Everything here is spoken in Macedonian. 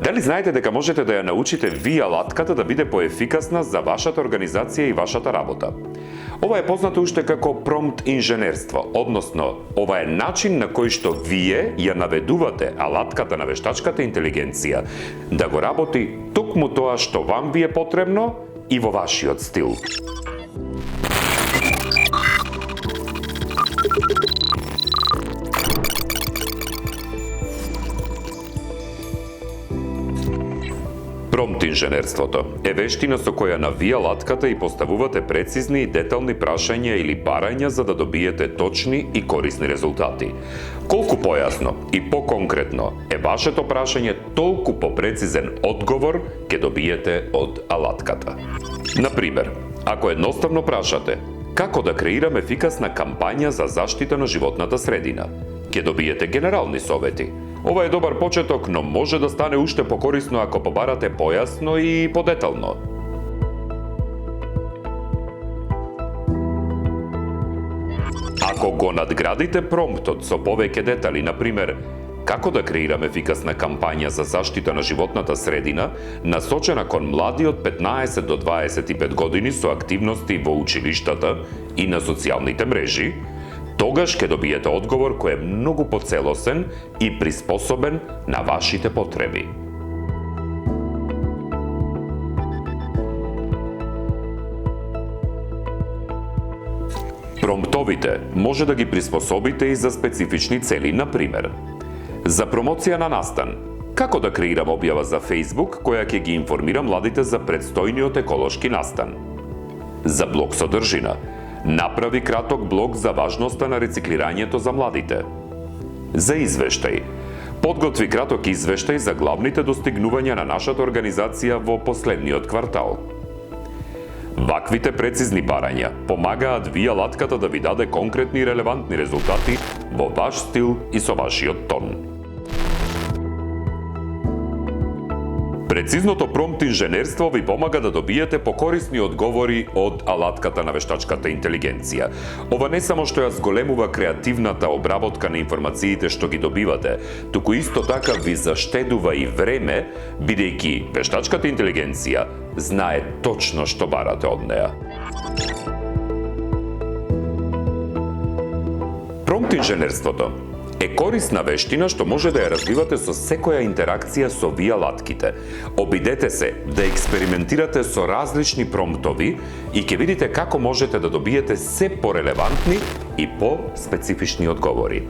Дали знаете дека можете да ја научите вие алатката да биде поефикасна за вашата организација и вашата работа? Ова е познато уште како промпт инженерство, односно, ова е начин на кој што вие ја наведувате алатката на вештачката интелигенција да го работи токму тоа што вам ви е потребно и во вашиот стил. Промпт инженерството е вештина со која на вие алатката и поставувате прецизни и детални прашања или барања за да добиете точни и корисни резултати. Колку појасно и поконкретно е вашето прашање, толку попрецизен одговор ќе добиете од алатката. Например, ако едноставно прашате како да креирам ефикасна кампања за заштита на животната средина, ќе добиете генерални совети. Ова е добар почеток, но може да стане уште покорисно ако побарате појасно и подетално. Ако го надградите промптот со повеќе детали, например, како да креирам ефикасна кампања за заштита на животната средина, насочена кон млади од 15 до 25 години со активности во училиштата и на социјалните мрежи, тогаш ќе добиете одговор кој е многу поцелосен и приспособен на вашите потреби. Промптовите може да ги приспособите и за специфични цели, например, за промоција на настан. Како да креирам објава за Facebook која ќе ги информира младите за предстојниот еколошки настан? За блог содржина. Направи краток блог за важноста на рециклирањето за младите. За извештај. Подготви краток извештај за главните достигнувања на нашата организација во последниот квартал. Ваквите прецизни барања помагаат вие алатката да ви даде конкретни и релевантни резултати во ваш стил и со вашиот тон. Прецизното промпт инженерство ви помага да добиете покорисни одговори од алатката на вештачката интелигенција. Ова не само што ја зголемува креативната обработка на информациите што ги добивате, туку исто така ви заштедува и време, бидејќи вештачката интелигенција знае точно што барате од неа. Промпт инженерството е корисна вештина што може да ја развивате со секоја интеракција со вие алатките. Обидете се да експериментирате со различни промптови и ќе видите како можете да добиете се порелевантни и по-специфични одговори.